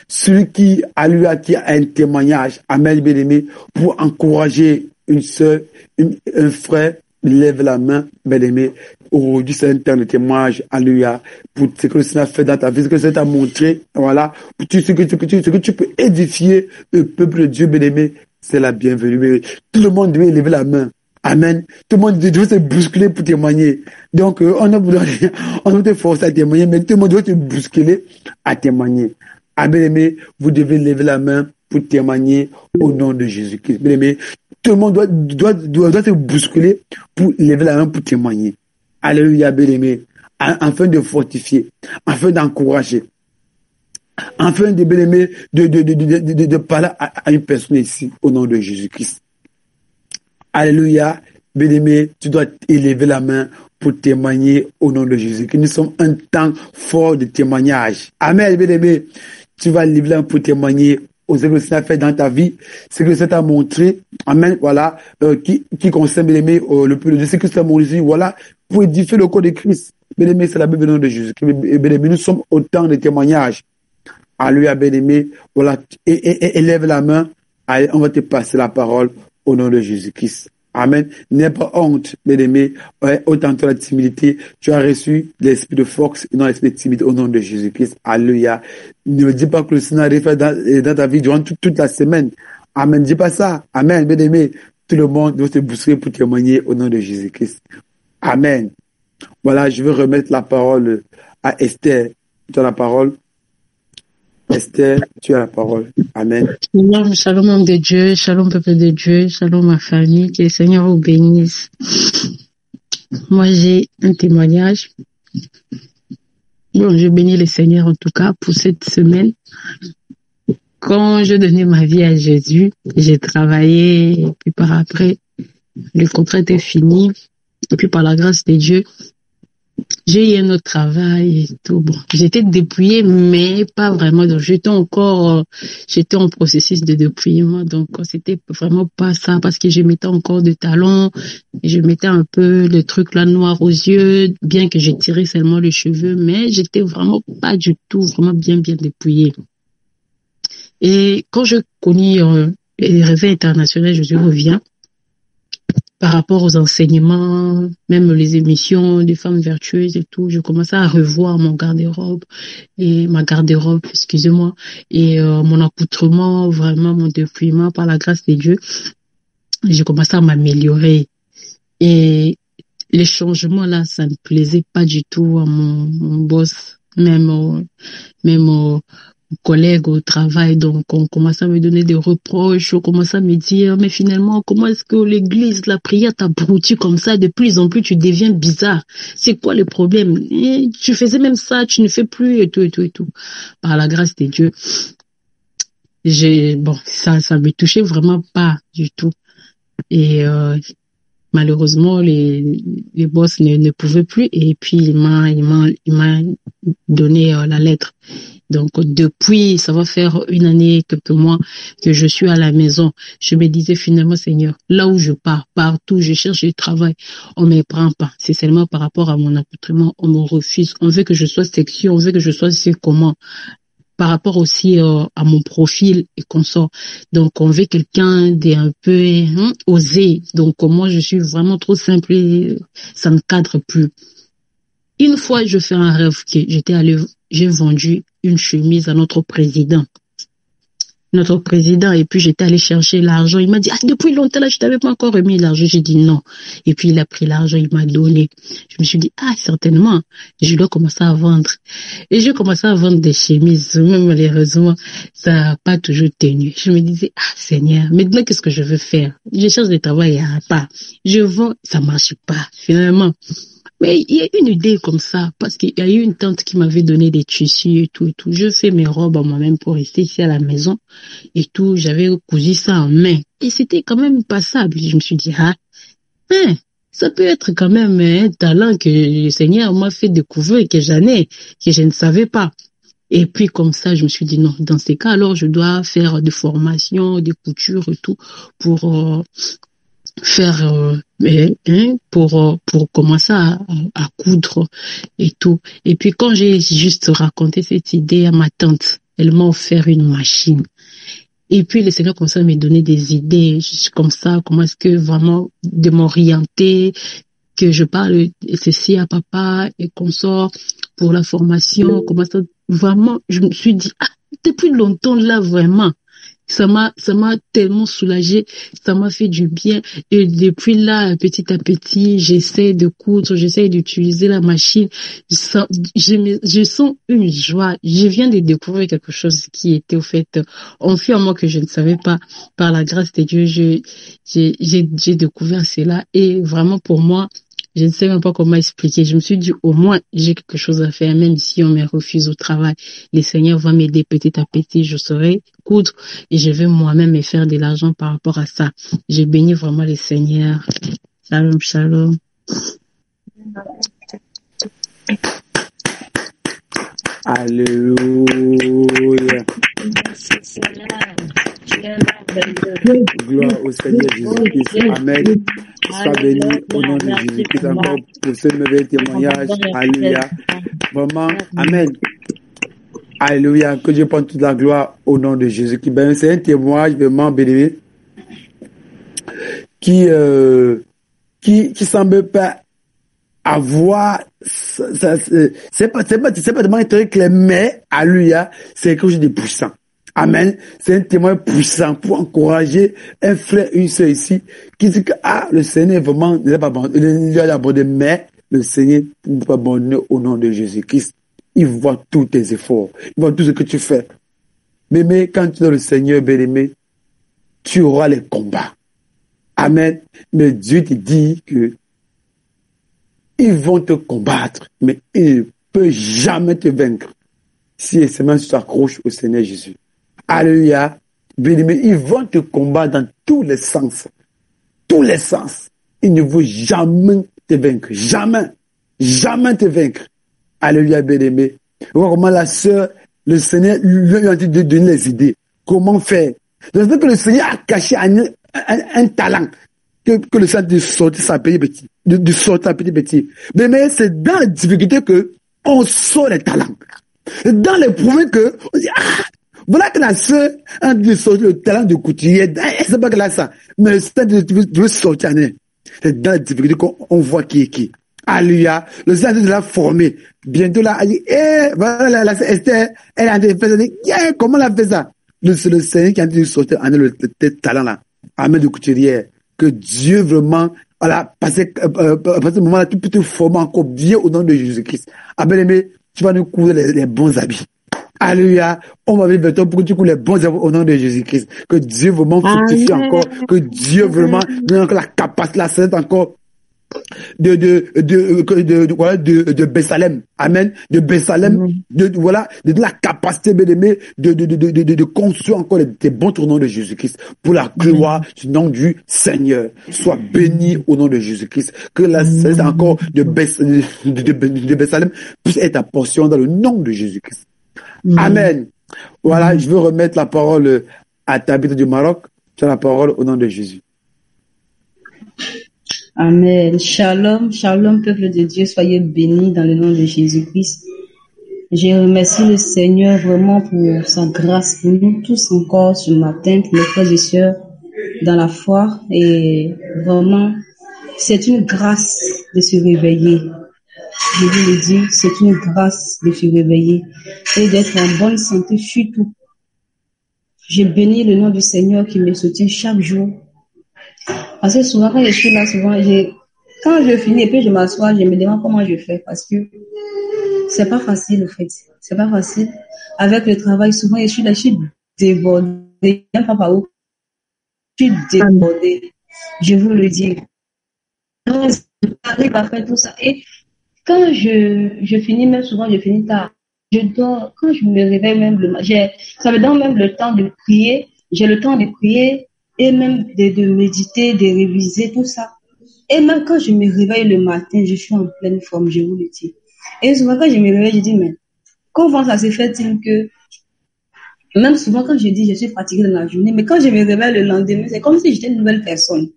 celui qui a un témoignage, amen, bien-aimé, pour encourager une sœur, un frère, lève la main, bien-aimé. Aujourd'hui, c'est un temps de témoignage, alléluia, pour ce que le Seigneur a fait dans ta vie, ce que le Seigneur t'a montré, voilà, pour ce que tu peux édifier le peuple de Dieu, bien-aimé, c'est la bienvenue. Tout le monde doit lever la main. Amen. Tout le monde doit se bousculer pour témoigner. Donc, on doit te forcer à témoigner, mais tout le monde doit te bousculer à témoigner. Ah, bien-aimé, vous devez lever la main pour témoigner au nom de Jésus-Christ. Bien-aimé, tout le monde doit se bousculer pour lever la main pour témoigner. Alléluia, bien-aimé. Afin de fortifier, afin d'encourager, afin de, bien-aimé, de parler à une personne ici au nom de Jésus-Christ. Alléluia, bien-aimé, tu dois élever la main pour témoigner au nom de Jésus. Que nous sommes un temps fort de témoignage. Amen, bien-aimé. Tu vas lever la main pour témoigner aux ce que le Seigneur a fait dans ta vie, ce que le Seigneur t'a montré. Amen, voilà, qui concerne, bien-aimé, le peuple de Dieu, ce que le Seigneur t'a montré, voilà, pour édifier le corps de Christ. Bien-aimé, c'est la Bible au nom de Jésus. Bien-aimé, nous sommes au temps de témoignage. Alléluia, bien-aimé, voilà, élève la main. Allez, on va te passer la parole au nom de Jésus-Christ. Amen. N'aie pas honte, bien-aimé. Autant de la timidité, tu as reçu l'esprit de force et non l'esprit de timidité au nom de Jésus-Christ. Alléluia. Ne me dis pas que le Seigneur arrive dans ta vie durant toute la semaine. Amen. Dis pas ça. Amen, bien-aimé. Tout le monde doit se bousculer pour témoigner au nom de Jésus-Christ. Amen. Voilà, je vais remettre la parole à Esther. Tu as la parole. Esther, tu as la parole. Amen. Shalom, shalom homme de Dieu, shalom peuple de Dieu, shalom ma famille, que le Seigneur vous bénisse. Moi j'ai un témoignage. Bon, je bénis le Seigneur en tout cas pour cette semaine. Quand je donnais ma vie à Jésus, j'ai travaillé, et puis par après, le contrat était fini, et puis par la grâce de Dieu, j'ai eu un autre travail et tout. Bon, j'étais dépouillée, mais pas vraiment. Donc, j'étais en processus de dépouillement. Donc, c'était vraiment pas ça parce que je mettais encore des talons et je mettais un peu le truc là noir aux yeux, bien que j'ai tiré seulement les cheveux, mais j'étais vraiment pas du tout, vraiment bien dépouillée. Et quand je connais les réveils internationaux, je reviens. Par rapport aux enseignements, même les émissions des femmes vertueuses et tout, je commençais à revoir ma garde-robe, et mon accoutrement, vraiment mon dépouillement par la grâce de Dieu. J'ai commencé à m'améliorer. Et les changements là, ça ne plaisait pas du tout à mon boss, même aux collègues au travail. Donc on commençait à me donner des reproches, on commençait à me dire mais finalement comment est-ce que l'église, la prière t'abrutit comme ça, de plus en plus tu deviens bizarre, c'est quoi le problème, et tu faisais même ça, tu ne fais plus et tout. Par la grâce de Dieu, ça me touchait vraiment pas du tout. Et malheureusement les boss ne pouvaient plus, et puis il m'a donné la lettre. Donc depuis, ça va faire 1 année, quelques mois que je suis à la maison. Je me disais finalement, Seigneur, là où je pars, partout, je cherche du travail, on me prend pas. C'est seulement par rapport à mon accoutrement, on me refuse. On veut que je sois sexy, on veut que je sois comment. Par rapport aussi à mon profil et consort. Donc on veut quelqu'un d'un peu osé. Donc moi je suis vraiment trop simple, ça ne cadre plus. Une fois je fais un rêve que j'ai vendu une chemise à notre président, et puis j'étais allé chercher l'argent. Il m'a dit depuis longtemps là je t'avais pas encore remis l'argent. J'ai dit non, et puis il a pris l'argent, il m'a donné. Je me suis dit certainement je dois commencer à vendre, et j'ai commencé à vendre des chemises. Même malheureusement ça n'a pas toujours tenu. Je me disais Seigneur, maintenant qu'est-ce que je veux faire? Je cherche du travail, il n'y a pas, je vends, ça marche pas finalement. Mais il y a une idée comme ça, parce qu'il y a eu une tante qui m'avait donné des tissus et tout. Je fais mes robes à moi-même pour rester ici à la maison et tout. J'avais cousu ça en main et c'était quand même passable. Je me suis dit, ça peut être quand même un talent que le Seigneur m'a fait découvrir, que je ne savais pas. Et puis comme ça, je me suis dit non, dans ces cas, alors je dois faire des formations, des coutures et tout pour faire pour commencer à coudre et tout. Et puis quand j'ai juste raconté cette idée à ma tante, elle m'a offert une machine. Et puis le Seigneur commence à me donner des idées, comme ça, comment est-ce que vraiment de m'orienter, que je parle ceci à papa et qu'on sort pour la formation, comment ça, vraiment, je me suis dit, depuis longtemps là, vraiment, ça m'a tellement soulagée, ça m'a fait du bien. Et depuis là, petit à petit, j'essaie de coudre, j'essaie d'utiliser la machine. Je sens une joie. Je viens de découvrir quelque chose qui était au fait en fait en moi que je ne savais pas. Par la grâce de Dieu, j'ai découvert cela et vraiment pour moi, je ne sais même pas comment expliquer. Je me suis dit, au moins, j'ai quelque chose à faire, même si on me refuse au travail. Le Seigneur va m'aider petit à petit. Je saurai coudre et je vais moi-même me faire de l'argent par rapport à ça. J'ai béni vraiment le Seigneur. Shalom, shalom. Alléluia. Gloire au Seigneur Jésus-Christ. Amen. Sois béni au nom de Jésus-Christ encore pour ce nouvel témoignage. Alléluia. Vraiment, Amen. Alléluia. Que Dieu prenne toute la gloire au nom de Jésus-Christ. Ben, c'est un témoignage vraiment béni qui semble pas avoir, c'est pas tellement très clair, mais alléluia, c'est quelque chose de puissant. Amen. C'est un témoin puissant pour encourager un frère, une sœur ici, qui dit que, le Seigneur vraiment ne l'a pas abandonné, mais le Seigneur ne peut pas abandonner au nom de Jésus-Christ. Il voit tous tes efforts. Il voit tout ce que tu fais. Mais quand tu es le Seigneur, bien-aimé, tu auras les combats. Amen. Mais Dieu te dit que ils vont te combattre, mais ils ne peuvent jamais te vaincre si et seulement tu t'accroches au Seigneur Jésus. Alléluia. Bien-aimé, ils vont te combattre dans tous les sens. Tous les sens. Ils ne vont jamais te vaincre. Jamais. Jamais te vaincre. Alléluia, bien-aimé. Voir comment la sœur, le Seigneur lui a dit de donner les idées. Comment faire? Donc, que le Seigneur a caché un talent que le Seigneur de sortir sa petit, de sortir sa petit. Mais c'est dans la difficulté que on sort les talents. Dans les problèmes que on dit, voilà que la sœur a de sortir le talent de couturier. C'est pas que là ça. Mais c'est de sortir. C'est dans la difficulté qu'on voit qui est qui. Alléluia. Le Seigneur de la former. Bientôt là, elle dit, voilà, la sœur Esther, elle a fait ça. Comment elle a fait ça? C'est le Seigneur qui a dit de sortir le talent là. Amen de couturière. Que Dieu vraiment, voilà, passer ce moment-là, tu peux te former encore bien au nom de Jésus-Christ. Bien aimé, tu vas nous coudre les bons habits. Alléluia. On va venir vers toi pour que tu coules les bons habits au nom de Jésus-Christ. Que Dieu vraiment fructifie encore. Que Dieu vraiment donne encore la capacité, la sainte encore de Bessalem. Amen. De Bessalem, de la capacité, bien aimé, de construire encore des bons tournants de Jésus-Christ pour la gloire du nom du Seigneur. Sois béni au nom de Jésus-Christ. Que la sainte encore de Bessalem puisse être ta portion dans le nom de Jésus-Christ. Amen. Voilà, je veux remettre la parole à Tabitha du Maroc. Tu as la parole au nom de Jésus. Amen. Shalom, shalom, peuple de Dieu, soyez bénis dans le nom de Jésus-Christ. Je remercie le Seigneur vraiment pour sa grâce pour nous tous encore ce matin, pour mes frères et sœurs dans la foi. Et vraiment, c'est une grâce de se réveiller. Je vous le dis, c'est une grâce de se réveiller et d'être en bonne santé surtout. Je bénis le nom du Seigneur qui me soutient chaque jour. Parce que souvent, quand je suis là, quand je finis et puis je m'assois, je me demande comment je fais parce que c'est pas facile, en fait. C'est pas facile. Avec le travail, souvent, je suis là, je suis débordée. Je pas par où. Je suis débordée. Je vous le dis. Quand j'arrive à faire tout ça. Et quand je finis, même souvent, je finis tard. Je dors, quand je me réveille même ça me donne même le temps de prier. J'ai le temps de prier. Et même de méditer, de réviser, tout ça. Et même quand je me réveille le matin, je suis en pleine forme, je vous le dis. Et souvent quand je me réveille, je dis, mais comment ça se fait-il que, même souvent quand je dis, je suis fatiguée dans la journée, mais quand je me réveille le lendemain, c'est comme si j'étais une nouvelle personne.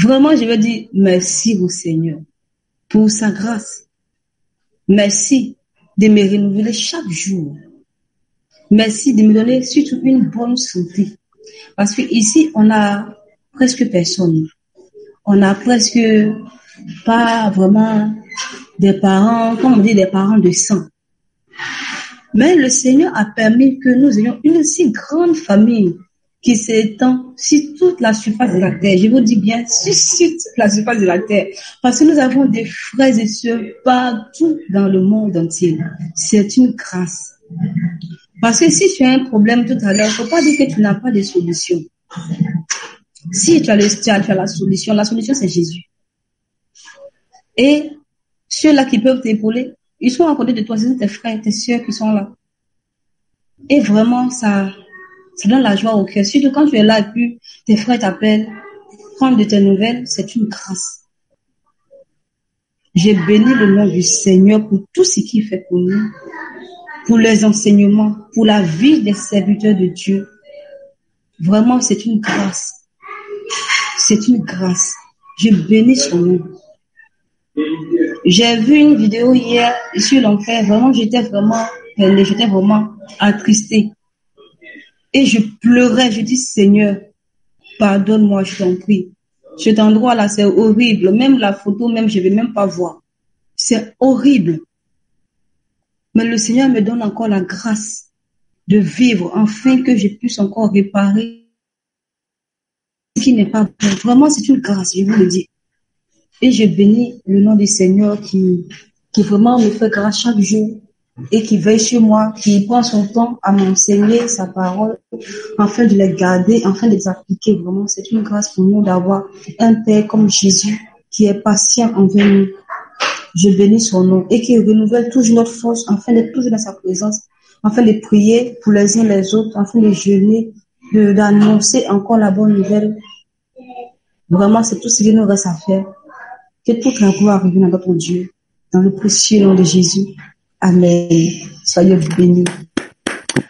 Vraiment, je veux dire merci au Seigneur pour sa grâce. Merci de me renouveler chaque jour. Merci de me donner surtout une bonne santé. Parce que ici, on a presque personne. On a presque pas vraiment des parents, comme on dit, des parents de sang. Mais le Seigneur a permis que nous ayons une si grande famille qui s'étend sur toute la surface de la terre. Je vous dis bien, sur toute la surface de la terre. Parce que nous avons des frères et sœurs partout dans le monde entier. C'est une grâce. Parce que si tu as un problème tout à l'heure, il ne faut pas dire que tu n'as pas de solution. Si tu as la solution c'est Jésus. Et ceux-là qui peuvent t'épauler, ils sont à côté de toi, c'est tes frères, tes sœurs qui sont là. Et vraiment, ça donne la joie au cœur. Surtout quand tu es là et puis tes frères t'appellent, prendre de tes nouvelles, c'est une grâce. J'ai béni le nom du Seigneur pour tout ce qu'il fait pour nous, pour les enseignements, pour la vie des serviteurs de Dieu. Vraiment, c'est une grâce. C'est une grâce. Je bénis son nom. J'ai vu une vidéo hier sur l'enfer. Vraiment, j'étais vraiment attristée. Et je pleurais. Je dis, Seigneur, pardonne-moi, je t'en prie. Cet endroit-là, c'est horrible. Même la photo, même, je ne vais même pas voir. C'est horrible. Mais le Seigneur me donne encore la grâce de vivre, afin que je puisse encore réparer ce qui n'est pas bon. Vraiment, c'est une grâce, je vous le dis. Et je bénis le nom du Seigneur qui vraiment me fait grâce chaque jour et qui veille sur moi, qui prend son temps à m'enseigner sa parole, afin de les garder, afin de les appliquer. Vraiment, c'est une grâce pour nous d'avoir un Père comme Jésus qui est patient envers nous. Je bénis son nom et qui renouvelle toujours notre force afin d'être toujours dans sa présence, afin de prier pour les uns les autres, afin de jeûner, d'annoncer encore la bonne nouvelle. Vraiment, c'est tout ce qu'il nous reste à faire. Que toute la gloire revienne à notre Dieu, dans le précieux nom de Jésus. Amen. Soyez bénis.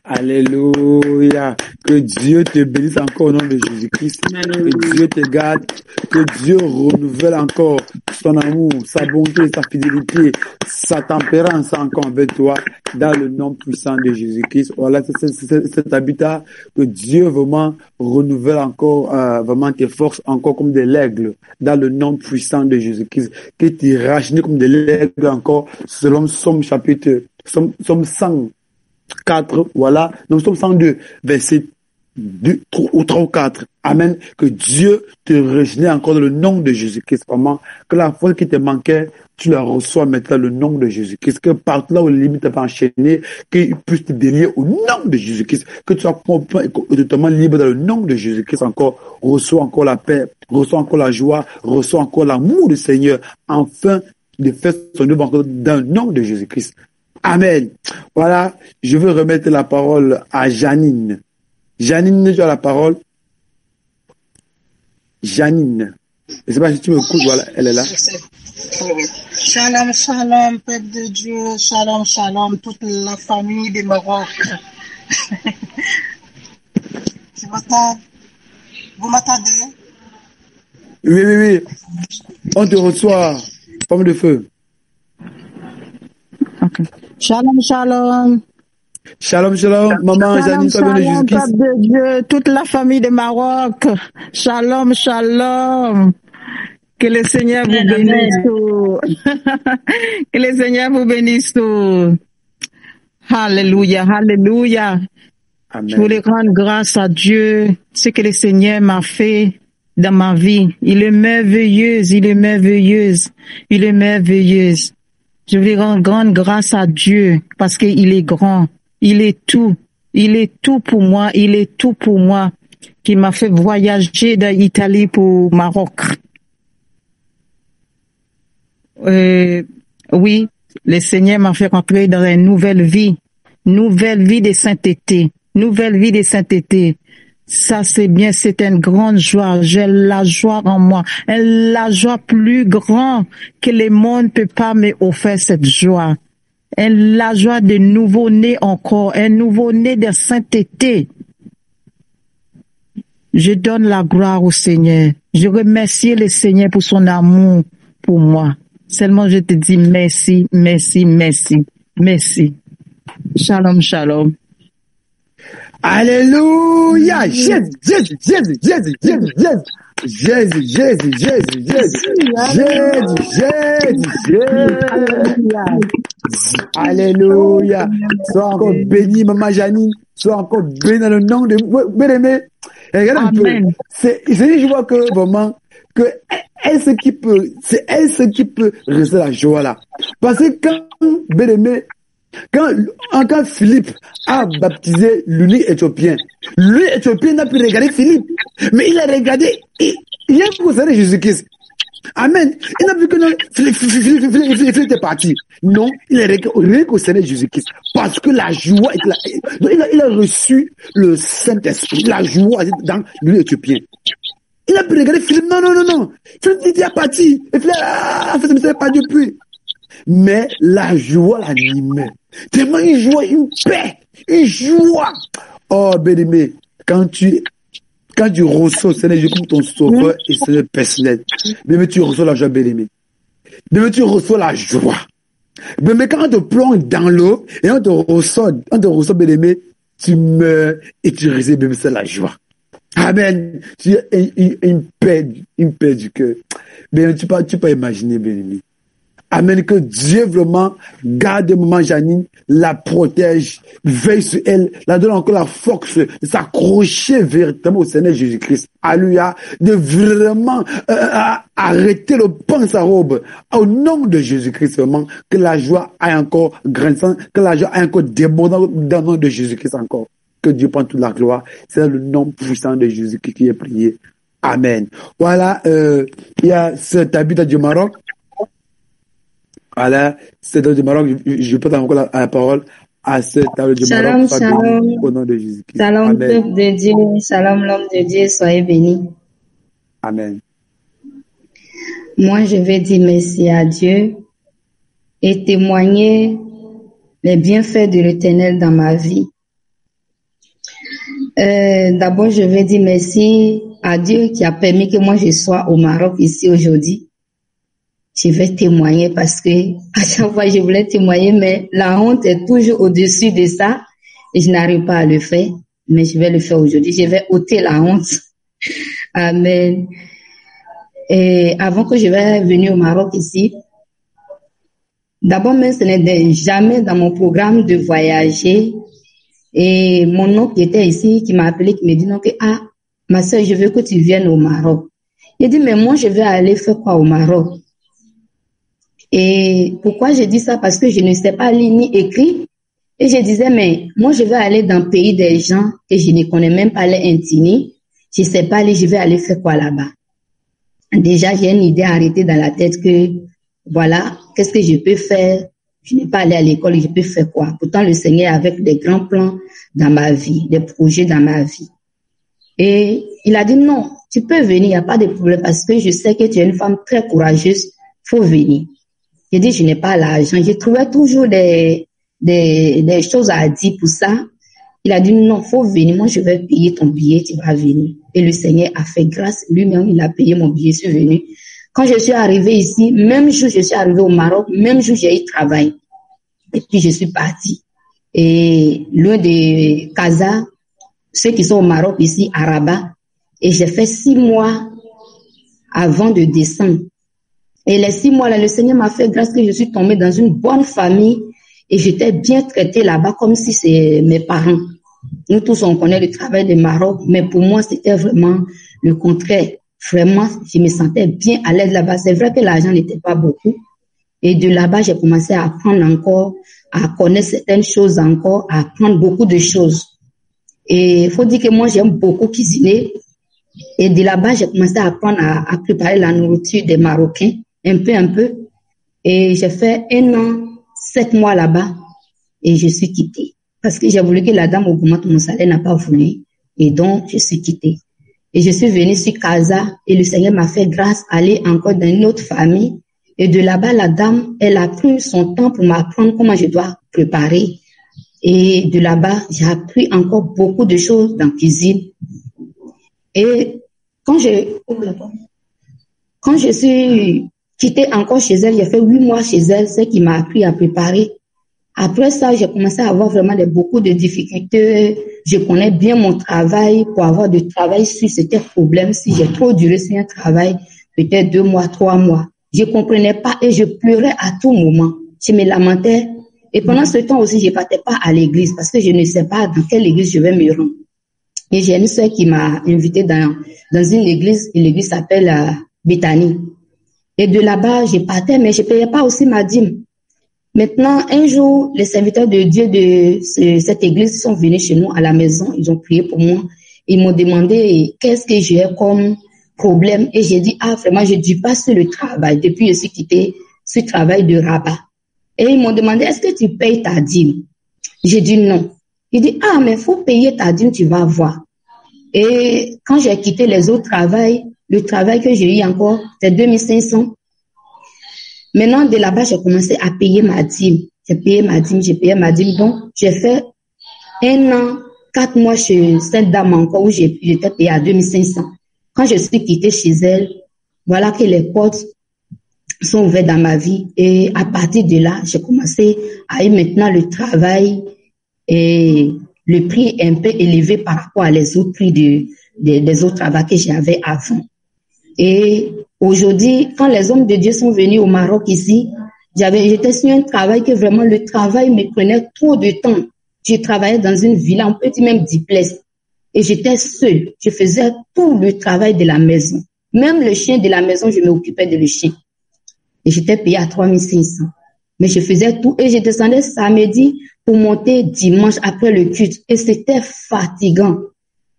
Alléluia. Que Dieu te bénisse encore au nom de Jésus-Christ. Que Dieu te garde. Que Dieu renouvelle encore son amour, sa bonté, sa fidélité, sa tempérance encore avec toi dans le nom puissant de Jésus-Christ. Voilà, c'est cet habitat que Dieu vraiment renouvelle encore, vraiment tes forces encore comme de l'aigle dans le nom puissant de Jésus-Christ. Que tu rajeunis comme de l'aigle encore selon Somme 104, voilà. Donc, Somme 102, verset 2, 3 ou 4. Amen. Que Dieu te rajeunisse encore dans le nom de Jésus-Christ. Vraiment, que la force qui te manquait, tu la reçois maintenant dans le nom de Jésus-Christ. Que partout là où les limites t'avaient enchaîné, qu'il puisse te délier au nom de Jésus-Christ. Que tu sois complètement et totalement libre dans le nom de Jésus-Christ encore. Reçois encore la paix, reçois encore la joie, reçois encore l'amour du Seigneur, afin de faire son œuvre encore dans le nom de Jésus-Christ. Amen. Voilà, je veux remettre la parole à Janine. Janine, tu as la parole. Janine. Je ne sais pas si tu m'écoutes, voilà, elle est là. Shalom, shalom, peuple de Dieu. Shalom, shalom, toute la famille des Maroc. Tu m'entends? Vous m'entendez? Oui. On te reçoit. Pomme de feu. Okay. Shalom, shalom. Shalom, shalom. Maman, Janine, toi, bien de Jésus-Christ. Peuple de Dieu, toute la famille de Maroc. Shalom, shalom. Que le Seigneur vous bénisse tous. Que le Seigneur vous bénisse tous. Alléluia, alléluia. Amen. Je voulais rendre grâce à Dieu, ce que le Seigneur m'a fait dans ma vie. Il est merveilleux, il est merveilleux, il est merveilleux. Je voulais rendre grande grâce à Dieu parce qu'il est grand. Il est tout pour moi, il est tout pour moi, qui m'a fait voyager d'Italie pour Maroc. Oui, le Seigneur m'a fait rentrer dans une nouvelle vie de sainteté, Ça, c'est bien, c'est une grande joie. J'ai la joie en moi. La joie plus grande que le monde ne peut pas me offrir cette joie. La joie de nouveau-né encore, un nouveau-né de sainteté. Je donne la gloire au Seigneur. Je remercie le Seigneur pour son amour pour moi. Seulement je te dis merci, merci, merci, merci. Shalom, shalom. Alléluia. Jésus, Jésus, Jésus, Jésus, Jésus, Jésus. Jésus, Jésus, Jésus, Jésus, Jésus, Jésus, Jésus. Alléluia. Sois encore béni, maman Janine. Sois encore béni dans le nom de bien-aimé. Regarde un peu. Je vois que vraiment, que c'est elle ce qui peut rester la joie là. Parce que quand, bien-aimé, quand Philippe a baptisé l'unique éthiopien, l'unique éthiopien n'a pu regarder Philippe, mais il a regardé, il a concerné Jésus-Christ. Amen. Il n'a vu que non, Philippe était parti. Non, il a reconcerné Jésus-Christ. Parce que la joie, il a reçu le Saint-Esprit, la joie dans l'unique éthiopien. Il a pu regarder Philippe, non. Philippe était parti. Et Philippe, ça ne savait pas depuis. Mais la joie l'animait. Tellement une joie, une paix, une joie. Oh, bien-aimé, quand tu reçois le Seigneur Jésus comme ton sauveur et Seigneur personnel, bien-aimé, tu reçois la joie, bien-aimé. Bien-aimé, tu reçois la joie. Bien-aimé, quand on te plonge dans l'eau et on te reçoit, bien-aimé, tu meurs et tu reçois, bien-aimé, c'est la joie. Amen. Tu as une paix du cœur. Bien-aimé, tu peux imaginer, bien-aimé. Amen, que Dieu vraiment garde maman Janine, la protège, veille sur elle, la donne encore la force de s'accrocher véritablement au Seigneur Jésus-Christ. Alléluia, de vraiment arrêter le pain de sa robe. Au nom de Jésus-Christ, vraiment, que la joie aille encore grandissant, que la joie aille encore débordant dans le nom de Jésus-Christ encore. Que Dieu prenne toute la gloire. C'est le nom puissant de Jésus-Christ qui est prié. Amen. Voilà, il y a cet habitant du Maroc. Voilà, c'est dans le Maroc, je peux encore la parole à cette table du Maroc. Shalom. Au nom de Jésus-Christ. Shalom, peuple de Dieu. Shalom, l'homme de Dieu. Soyez bénis. Amen. Moi, je vais dire merci à Dieu et témoigner les bienfaits de l'Éternel dans ma vie. D'abord, je vais dire merci à Dieu qui a permis que moi je sois au Maroc ici aujourd'hui. Je vais témoigner parce que à chaque fois je voulais témoigner, mais la honte est toujours au-dessus de ça et je n'arrive pas à le faire. Mais je vais le faire aujourd'hui. Je vais ôter la honte. Amen. Et avant que je vais venir au Maroc ici, d'abord même ce n'est jamais dans mon programme de voyager. Et mon oncle qui était ici, qui m'a appelé, qui me dit non que ma soeur, je veux que tu viennes au Maroc. Il dit mais moi je vais aller faire quoi au Maroc? Et pourquoi je dis ça? Parce que je ne sais pas lire ni écrire. Et je disais, mais moi, je vais aller dans le pays des gens que je ne connais même pas les intimes. Je ne sais pas lire, je vais aller faire quoi là-bas? Déjà, j'ai une idée arrêtée dans la tête que, voilà, qu'est-ce que je peux faire? Je n'ai pas allé à l'école, je peux faire quoi? Pourtant, le Seigneur avec des grands plans dans ma vie, des projets dans ma vie. Et il a dit, non, tu peux venir, il n'y a pas de problème parce que je sais que tu es une femme très courageuse, faut venir. J'ai dit, je n'ai pas l'argent. J'ai trouvé toujours des choses à dire pour ça. Il a dit, non, faut venir. Moi, je vais payer ton billet, tu vas venir. Et le Seigneur a fait grâce. Lui-même, il a payé mon billet, je suis venu. Quand je suis arrivée ici, même jour, je suis arrivée au Maroc, même jour, j'ai eu travail. Et puis, je suis partie. Et loin de Casa, ceux qui sont au Maroc ici, à Rabat. Et j'ai fait 6 mois avant de descendre. Et les 6 mois là, le Seigneur m'a fait grâce que je suis tombée dans une bonne famille et j'étais bien traitée là-bas comme si c'est mes parents. Nous tous, on connaît le travail du Maroc, mais pour moi, c'était vraiment le contraire. Vraiment, je me sentais bien à l'aise là-bas. C'est vrai que l'argent n'était pas beaucoup. Et de là-bas, j'ai commencé à apprendre encore, à connaître certaines choses encore, à apprendre beaucoup de choses. Et il faut dire que moi, j'aime beaucoup cuisiner. Et de là-bas, j'ai commencé à apprendre à préparer la nourriture des Marocains. Un peu. Et j'ai fait 1 an, 7 mois là-bas et je suis quittée. Parce que j'ai voulu que la dame augmente mon salaire, n'a pas voulu. Et donc, je suis quittée. Et je suis venue sur Casa et le Seigneur m'a fait grâce à aller encore dans une autre famille. Et de là-bas, la dame, elle a pris son temps pour m'apprendre comment je dois préparer. Et de là-bas, j'ai appris encore beaucoup de choses dans la cuisine. Et quand je suis quittée encore chez elle, j'ai fait 8 mois chez elle, c'est qui m'a appris à préparer. Après ça, j'ai commencé à avoir vraiment beaucoup de difficultés. Je connais bien mon travail. Pour avoir du travail, si c'était problème, si j'ai trop duré sur un travail, peut-être 2 mois, 3 mois. Je comprenais pas et je pleurais à tout moment. Je me lamentais. Et pendant ce temps aussi, je partais pas à l'église parce que je ne sais pas dans quelle église je vais me rendre. Et j'ai une sœur qui m'a invitée dans une église, et l'église s'appelle Bethany. Et de là-bas, je partais, mais je payais pas aussi ma dîme. Maintenant, un jour, les serviteurs de Dieu de cette église sont venus chez nous à la maison. Ils ont prié pour moi. Ils m'ont demandé qu'est-ce que j'ai comme problème. Et j'ai dit, vraiment, je ne dis pas sur le travail. Depuis, je suis quitté sur le travail de Rabat. Et ils m'ont demandé, est-ce que tu payes ta dîme? J'ai dit non. Il dit, mais il faut payer ta dîme, tu vas voir. Et quand j'ai quitté les autres travails, le travail que j'ai eu encore, c'est 2500. Maintenant, de là-bas, j'ai commencé à payer ma dîme. J'ai payé ma dîme. Donc, j'ai fait 1 an, 4 mois chez cette dame encore où j'étais payée à 2500. Quand je suis quittée chez elle, voilà que les portes sont ouvertes dans ma vie. Et à partir de là, j'ai commencé à eu maintenant le travail et le prix est un peu élevé par rapport à les autres prix des autres travaux que j'avais avant. Et aujourd'hui, quand les hommes de Dieu sont venus au Maroc ici, j'étais sur un travail que vraiment le travail me prenait trop de temps. Je travaillais dans une villa, on peut dire même duplex. Et j'étais seule. Je faisais tout le travail de la maison. Même le chien de la maison, je m'occupais de le chien. Et j'étais payée à 3500. Mais je faisais tout et je descendais samedi pour monter dimanche après le culte. Et c'était fatigant.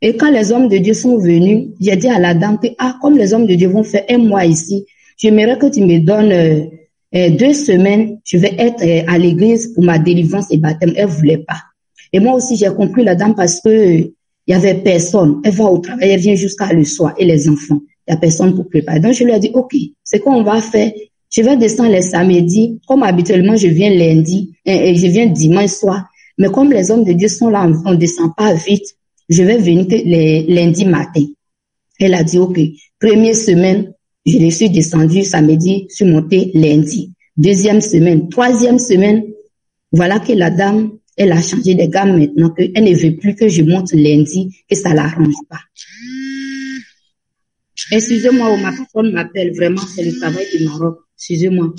Et quand les hommes de Dieu sont venus, j'ai dit à la dame que, comme les hommes de Dieu vont faire 1 mois ici, j'aimerais que tu me donnes 2 semaines, je vais être à l'église pour ma délivrance et baptême. Elle voulait pas. Et moi aussi, j'ai compris la dame parce que il y avait personne. Elle va au travail, elle vient jusqu'à le soir et les enfants. Il y a personne pour préparer. Donc, je lui ai dit, OK, c'est quoi on va faire? Je vais descendre les samedis. Comme habituellement, je viens lundi et je viens dimanche soir. Mais comme les hommes de Dieu sont là, on descend pas vite. Je vais venir que les lundis matin. Elle a dit, OK, première semaine, je suis descendue samedi, je suis montée lundi. 2e semaine, 3e semaine, voilà que la dame, elle a changé de gamme maintenant, qu'elle ne veut plus que je monte lundi, que ça l'arrange pas. Excusez-moi, ma patronne m'appelle, vraiment, c'est le travail du Maroc. Excusez-moi.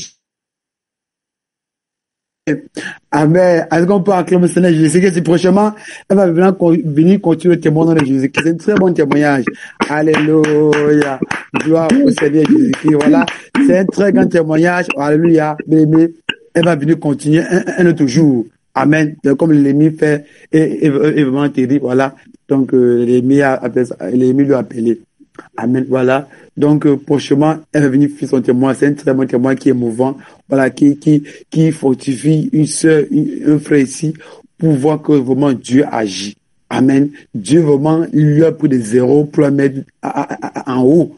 Amen. Est-ce qu'on peut acclamer le Seigneur Jésus? Que prochainement, elle va venir continuer le témoignage de Jésus. C'est un très bon témoignage. Alléluia. Gloire au Seigneur Jésus. Voilà. C'est un très grand témoignage. Alléluia. Bien-aimé. Elle va venir continuer un autre jour. Amen. Donc, comme l'ennemi fait, et vraiment terrible. Voilà. Donc, l'ennemi lui a appelé. Amen. Voilà. Donc, prochainement, elle va venir faire son témoin. C'est un très bon témoin qui est mouvant. Voilà, qui fortifie une sœur, un frère ici, pour voir que vraiment Dieu agit. Amen. Dieu vraiment lui a pris des zéros pour la mettre en haut.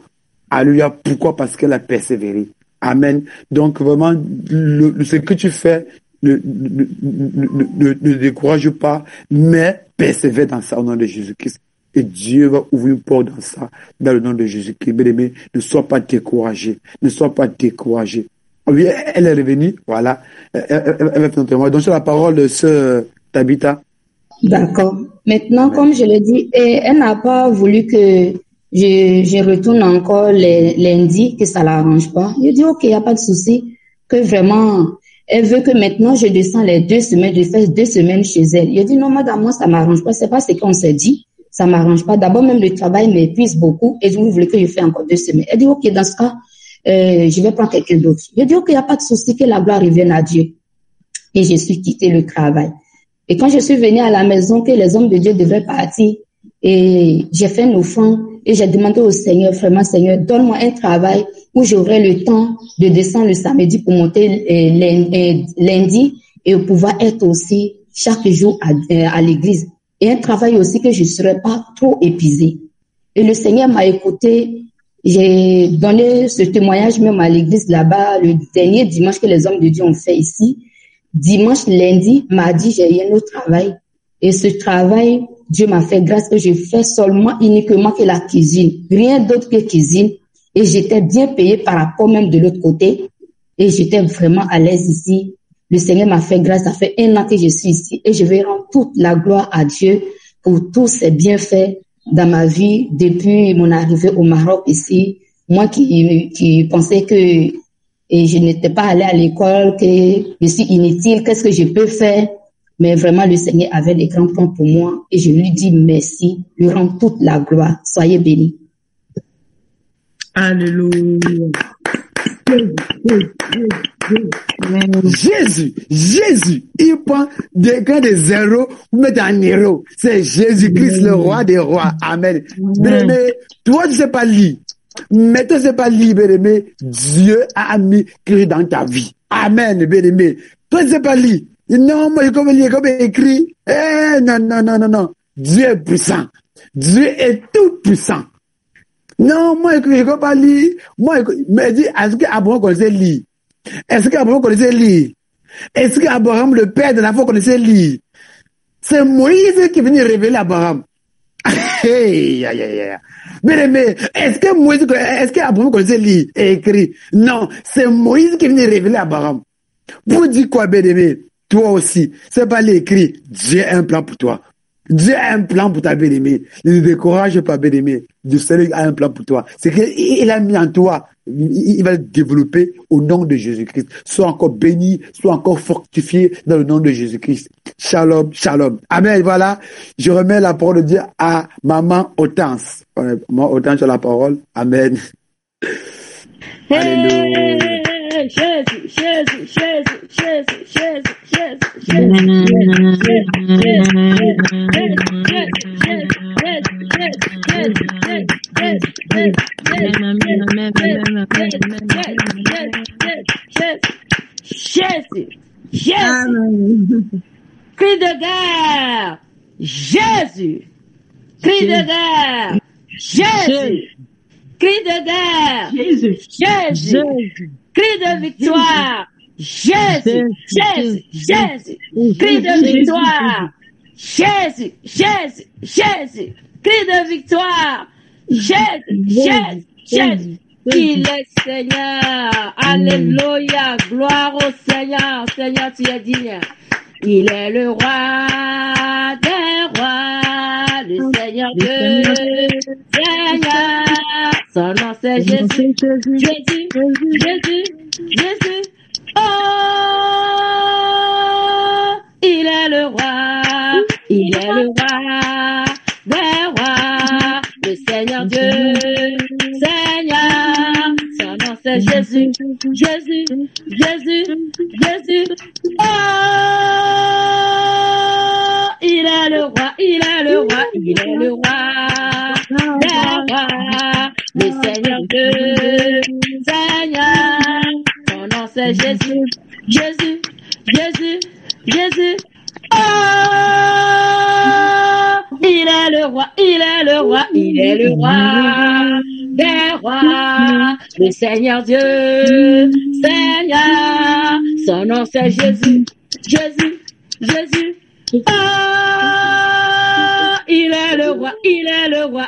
Alléluia. Pourquoi? Parce qu'elle a persévéré. Amen. Donc, vraiment, ce que tu fais, ne décourage pas, mais persévère dans ça au nom de Jésus-Christ. Et Dieu va ouvrir une porte dans ça, dans le nom de Jésus-Christ. Bien-aimé, ne sois pas découragé. Ne sois pas découragé. Oui, elle est revenue, voilà. Elle va faire son témoin. Donc, c'est la parole de sœur Tabitha. D'accord. Maintenant, comme je l'ai dit, elle n'a pas voulu que je retourne encore lundi, que ça l'arrange pas. Je dis, OK, il n'y a pas de souci, que vraiment, elle veut que maintenant je descends les 2 semaines, je fais 2 semaines chez elle. Je dis, non, madame, moi, ça m'arrange pas. C'est pas ce qu'on s'est dit. Ça m'arrange pas. D'abord, même le travail m'épuise beaucoup et vous voulez que je fasse encore 2 semaines. Elle dit, OK, dans ce cas, je vais prendre quelqu'un d'autre. Je dis, OK, il n'y a pas de souci, que la gloire revienne à Dieu. Et je suis quitté le travail. Et quand je suis venue à la maison, que les hommes de Dieu devaient partir, et j'ai fait une offrande, et j'ai demandé au Seigneur, vraiment, Seigneur, donne-moi un travail où j'aurai le temps de descendre le samedi pour monter lundi et pouvoir être aussi chaque jour à l'église. Et un travail aussi que je ne serais pas trop épuisée. Et le Seigneur m'a écouté. J'ai donné ce témoignage même à l'église là-bas, le dernier dimanche que les hommes de Dieu ont fait ici. Dimanche, lundi, mardi, j'ai eu un autre travail. Et ce travail, Dieu m'a fait grâce que je fais uniquement que la cuisine. Rien d'autre que cuisine. Et j'étais bien payée par rapport même de l'autre côté. Et j'étais vraiment à l'aise ici. Le Seigneur m'a fait grâce, ça fait 1 an que je suis ici et je vais rendre toute la gloire à Dieu pour tous ses bienfaits dans ma vie depuis mon arrivée au Maroc ici. Moi qui pensais que je n'étais pas allée à l'école, que je suis inutile, qu'est-ce que je peux faire? Mais vraiment, le Seigneur avait des grands plans pour moi et je lui dis merci, lui rends toute la gloire. Soyez bénis. Alléluia. Jésus, il prend des grands des zéros pour mettre en héros. C'est Jésus-Christ, le roi des rois. Amen. Bien-aimé, toi tu sais pas lire. Mais tu sais pas lire, bien-aimé. Dieu a mis Christ dans ta vie. Amen, bien-aimé. Toi tu sais pas lire. Non, moi je peux lire comme écrit. Non. Dieu est puissant. Dieu est tout puissant. Non, moi, je ne peux pas lire. Moi, mais dis, est-ce qu'Abraham connaissait lire? Est-ce qu'Abraham connaissait lire? Est-ce qu'Abraham, le père de la foi, connaissait lire? C'est Moïse qui est venu révéler Abraham. Mais, est-ce qu'Abraham connaissait lire et écrire? Non, c'est Moïse qui est venu révéler Abraham. Vous dites quoi, bien-aimé? Toi aussi, c'est pas l'écrit. Dieu a un plan pour toi. Dieu a un plan pour ta bien-aimée. Ne te décourage pas, bien-aimé. Dieu a un plan pour toi. C'est qu'il a mis en toi. Il va le développer au nom de Jésus-Christ. Sois encore béni, sois encore fortifié dans le nom de Jésus-Christ. Shalom, shalom. Amen. Voilà. Je remets la parole de Dieu à Maman Hortense. Maman Hortense, la parole. Amen. Alléluia. Cri de guerre. Jésus. Cri de guerre. Jésus. Cri de guerre. Jésus. Cri de victoire. Jésus. Cri de victoire. Jésus. Cri de victoire. Jésus. Il est Seigneur. Alléluia. Gloire au Seigneur. Seigneur, tu es digne. Il est le roi des rois, le Seigneur Dieu, Seigneur. Son nom c'est Jésus. Oh, il est le roi des rois, le Seigneur Dieu, Seigneur. Son nom c'est Jésus. Oh, il est le roi des rois, le Seigneur Dieu, Seigneur. Son nom c'est Jésus. Oh, il est le roi des rois, le Seigneur Dieu, Seigneur. Son nom c'est Jésus. Oh,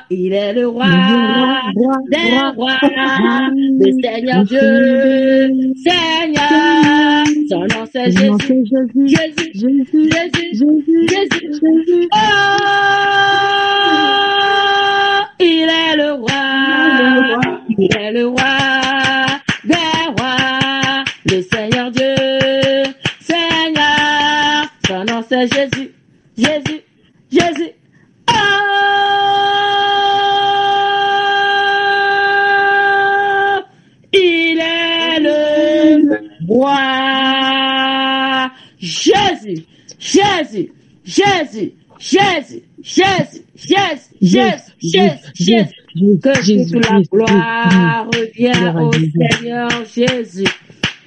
il est le roi des rois, le Seignor Dieu, Seigneur. Son nom c'est Jésus. Oh, il est le roi des rois, le Seigneur Dieu, Seigneur. Son nom c'est Jésus. Oh, il est le roi. Jésus. Que toute la gloire revienne au Seigneur Jésus.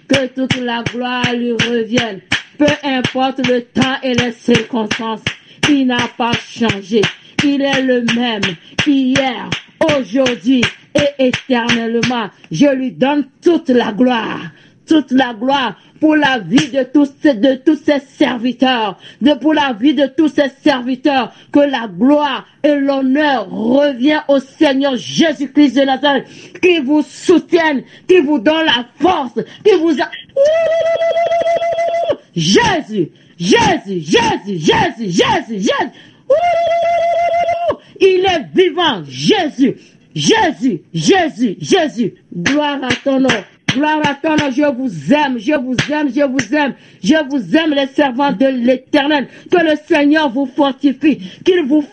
Que toute la gloire lui revienne. Peu importe le temps et les circonstances, il n'a pas changé. Il est le même hier, aujourd'hui et éternellement. Je lui donne toute la gloire. toute la gloire pour la vie de tous ces serviteurs, pour la vie de tous ces serviteurs, que la gloire et l'honneur revient au Seigneur Jésus-Christ de Nazareth, qui vous soutienne, qui vous donne la force, qui vous Jésus, Jésus, Jésus, Jésus, Jésus, Jésus. Il est vivant, Jésus, Jésus, Jésus, Jésus. Gloire à ton nom. Gloire à ton nom, je vous aime, je vous aime, je vous aime, je vous aime les servants de l'Éternel. Que le Seigneur vous fortifie, qu'il vous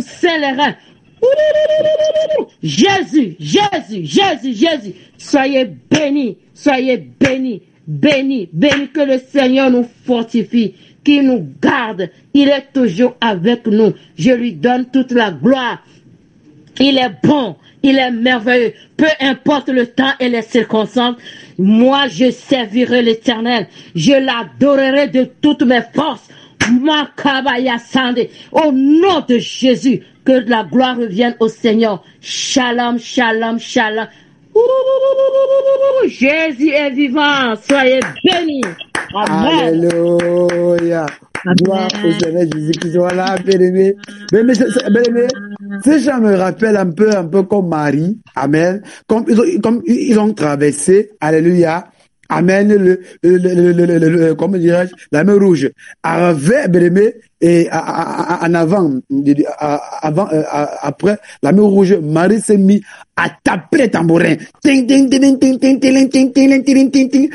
scelle les reins. Jésus, Jésus, Jésus, Jésus, soyez bénis, bénis, bénis, que le Seigneur nous fortifie, qu'il nous garde, il est toujours avec nous. Je lui donne toute la gloire. Il est bon, il est merveilleux. Peu importe le temps et les circonstances, moi je servirai l'Éternel. Je l'adorerai de toutes mes forces. Au nom de Jésus, que la gloire revienne au Seigneur. Shalom, shalom, shalom. Jésus est vivant. Soyez bénis. Amen. Alléluia. Gloire au Seigneur Jésus-Christ. Voilà, bien-aimé. Bien-aimé, ces gens me rappellent un peu comme Marie. Amen. Comme ils ont traversé. Alléluia. Amen. Comment dirais-je, la mer rouge. Avec, bien-aimé, et en avant, après la mer rouge, Marie s'est mise à taper les tambourins. Ting, ting, ting, ting, ting, ting, ting, ting, ting, ting, ting.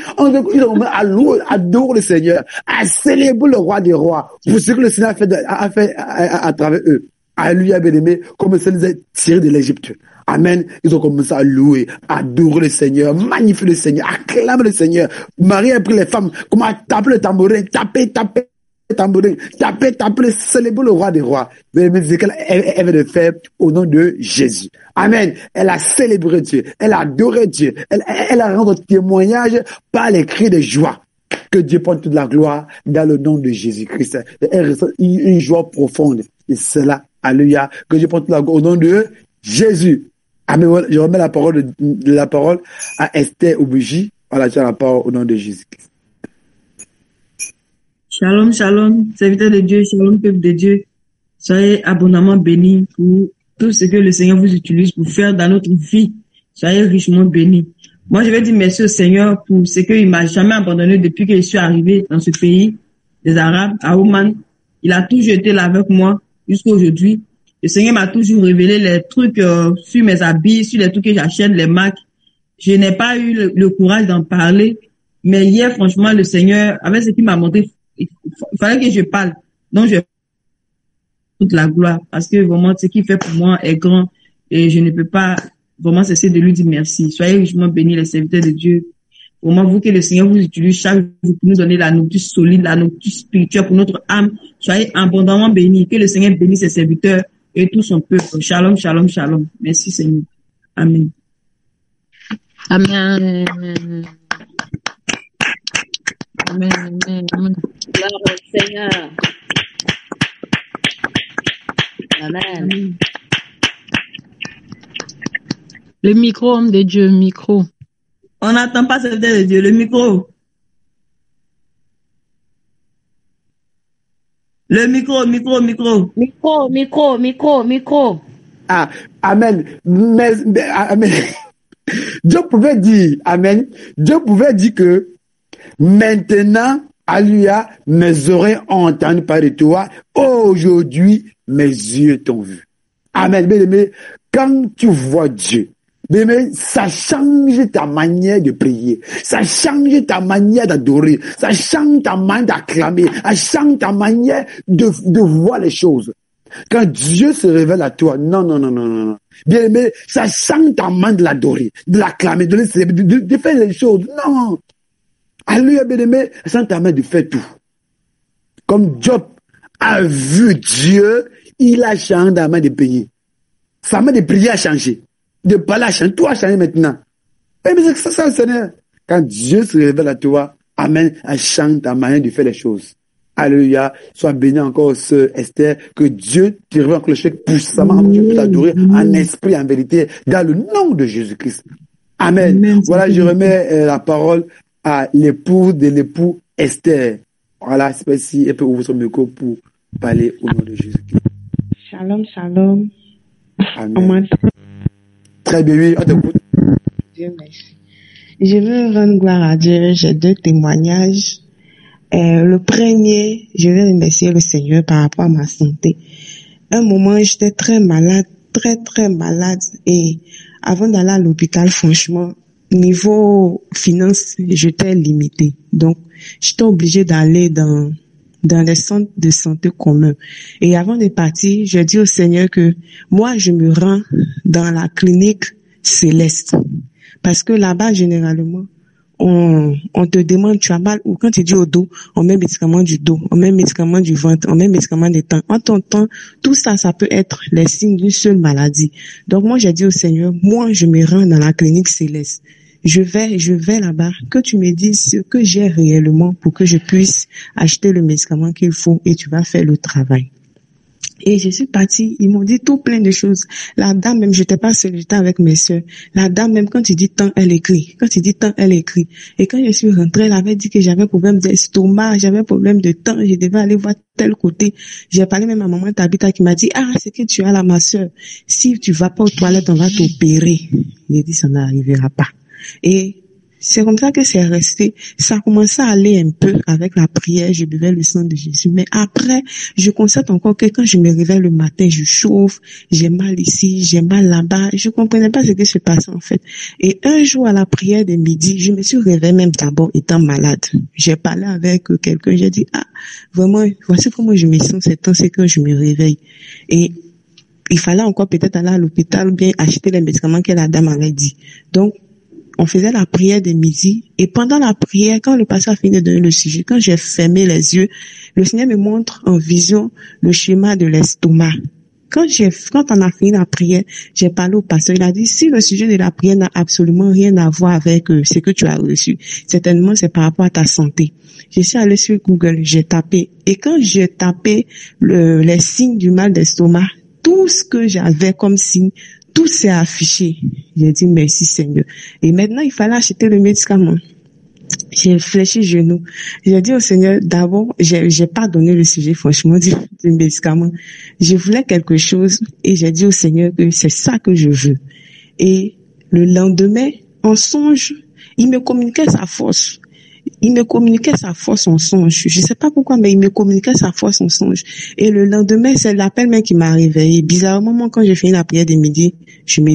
Ils ont à louer, à adorer le Seigneur, à célébrer le roi des rois, pour ce que le Seigneur a fait à travers eux. Alléluia, bien-aimé, comme ça les a tirés de l'Égypte. Amen. Ils ont commencé à louer, à adorer le Seigneur, magnifier le Seigneur, acclamer le Seigneur. Marie a pris les femmes, comment à taper le tambourin, taper le tambourin, taper, célébrer le roi des rois. Mais c'est qu'elle avait de faire au nom de Jésus. Amen. Elle a célébré Dieu, elle a adoré Dieu, elle a rendu témoignage par les cris de joie. Que Dieu prenne toute la gloire dans le nom de Jésus-Christ. Elle ressent une joie profonde. Et cela, alléluia, que Dieu prenne toute la gloire au nom de Jésus. Amen. Je remets la parole à Esther Obuji. Voilà, tu as la parole au nom de Jésus. Shalom, shalom, serviteur de Dieu, shalom, peuple de Dieu. Soyez abondamment bénis pour tout ce que le Seigneur vous utilise pour faire dans notre vie. Soyez richement bénis. Moi, je vais dire merci au Seigneur pour ce qu'il m'a jamais abandonné depuis que je suis arrivé dans ce pays des Arabes, à Oman. Il a toujours été là avec moi jusqu'à aujourd'hui. Le Seigneur m'a toujours révélé les trucs sur mes habits, sur les trucs que j'achète, les marques. Je n'ai pas eu le courage d'en parler. Mais hier, franchement, le Seigneur, avec ce qu'il m'a montré, il fallait que je parle. Donc, je toute la gloire. Parce que vraiment, ce qu'il fait pour moi est grand. Et je ne peux pas vraiment cesser de lui dire merci. Soyez richement bénis, les serviteurs de Dieu. Vraiment, vous que le Seigneur vous utilise chaque jour pour nous donner la nourriture solide, la nourriture spirituelle pour notre âme. Soyez abondamment bénis. Que le Seigneur bénisse ses serviteurs et tout son peuple. Shalom, shalom, shalom. Merci Seigneur. Amen. Amen. Amen, amen, amen. Gloire au Seigneur. Amen. Amen. Le micro, homme de Dieu, micro. On n'entend pas serviteur de Dieu. Le micro. Le micro. Micro. Ah, amen. Amen. Dieu pouvait dire, amen. Dieu pouvait dire que maintenant, alléluia, mes oreilles ont entendu parler de toi. Aujourd'hui, mes yeux t'ont vu. Amen. Bien-aimé, quand tu vois Dieu, bien-aimé, ça change ta manière de prier. Ça change ta manière d'adorer. Ça change ta manière d'acclamer. Ça change ta manière de voir les choses. Quand Dieu se révèle à toi, non. Bien aimé, ça change ta manière de l'adorer, de l'acclamer, de faire les choses. Non. Alléluia, bien aimé, ça change ta manière de faire tout. Comme Job a vu Dieu, il a changé ta manière de payer. Sa manière de prier a changé. De parler a changé. Tout a changé maintenant. Mais c'est ça, Seigneur. Quand Dieu se révèle à toi, amen, elle change ta manière de faire les choses. Alléluia. Sois béni encore, sœur Esther, que Dieu te révèle encore le chèque puissamment, Dieu peut t'adorer en esprit, en vérité, dans le nom de Jésus-Christ. Amen. Amen. Voilà, je remets la parole à l'époux de l'époux Esther. Voilà, c'est pas si elle peut ouvrir son micro pour parler au nom de Jésus. Shalom, shalom. Amen. On m'entend? Très bien, oui, on t'écoute. Dieu merci. Je veux rendre gloire à Dieu. J'ai 2 témoignages. Le premier, je veux remercier le Seigneur par rapport à ma santé. Un moment, j'étais très malade, très malade. Et avant d'aller à l'hôpital, franchement, niveau finance, j'étais limitée. Donc, j'étais obligée d'aller dans les centres de santé communs. Et avant de partir, j'ai dit au Seigneur que moi, je me rends dans la clinique céleste. Parce que là-bas, généralement, on te demande, tu as mal, ou quand tu dis au dos, on met médicament du dos, on met médicament du ventre, on met médicament des temps. En ton temps, tout ça, ça peut être les signes d'une seule maladie. Donc moi, j'ai dit au Seigneur, moi, je me rends dans la clinique céleste. Je vais là-bas, que tu me dises ce que j'ai réellement pour que je puisse acheter le médicament qu'il faut et tu vas faire le travail. Et je suis partie, ils m'ont dit tout plein de choses. La dame même, j'étais pas seule, j'étais avec mes sœurs. La dame même, quand tu dis temps, elle écrit. Quand tu dis temps, elle écrit. Et quand je suis rentrée, elle avait dit que j'avais problème d'estomac, j'avais problème de temps, je devais aller voir tel côté. J'ai parlé même à maman Tabitha qui m'a dit, ah, c'est que tu as là, ma sœur. Si tu vas pas aux toilettes, on va t'opérer. J'ai dit, ça n'arrivera pas. Et c'est comme ça que c'est resté. Ça a commencé à aller un peu avec la prière. Je buvais le sang de Jésus. Mais après, je constate encore que quand je me réveille le matin, je chauffe, j'ai mal ici, j'ai mal là-bas. Je comprenais pas ce qui se passait en fait. Et un jour à la prière de midi, je me suis réveillée même d'abord étant malade. J'ai parlé avec quelqu'un, j'ai dit, ah, vraiment, voici comment je me sens ces temps, c'est que je me réveille. Et il fallait encore peut-être aller à l'hôpital ou bien acheter les médicaments que la dame avait dit. Donc, on faisait la prière de midi et pendant la prière, quand le pasteur a fini de donner le sujet, quand j'ai fermé les yeux, le Seigneur me montre en vision le schéma de l'estomac. Quand on a fini la prière, j'ai parlé au pasteur, il a dit, si le sujet de la prière n'a absolument rien à voir avec ce que tu as reçu, certainement c'est par rapport à ta santé. Je suis allée sur Google, j'ai tapé et quand j'ai tapé les signes du mal d'estomac, tout ce que j'avais comme signe, tout s'est affiché. J'ai dit merci Seigneur. Et maintenant, il fallait acheter le médicament. J'ai fléchi genou. J'ai dit au Seigneur, d'abord, j'ai pas donné le sujet, franchement, du médicament. Je voulais quelque chose et j'ai dit au Seigneur que c'est ça que je veux. Et le lendemain, en songe, il me communiquait sa force. Il me communiquait sa force en songe. Je sais pas pourquoi, mais il me communiquait sa force en songe. Et le lendemain, c'est l'appel même qui m'a réveillé. Bizarrement, moi, quand j'ai fini la prière de midi,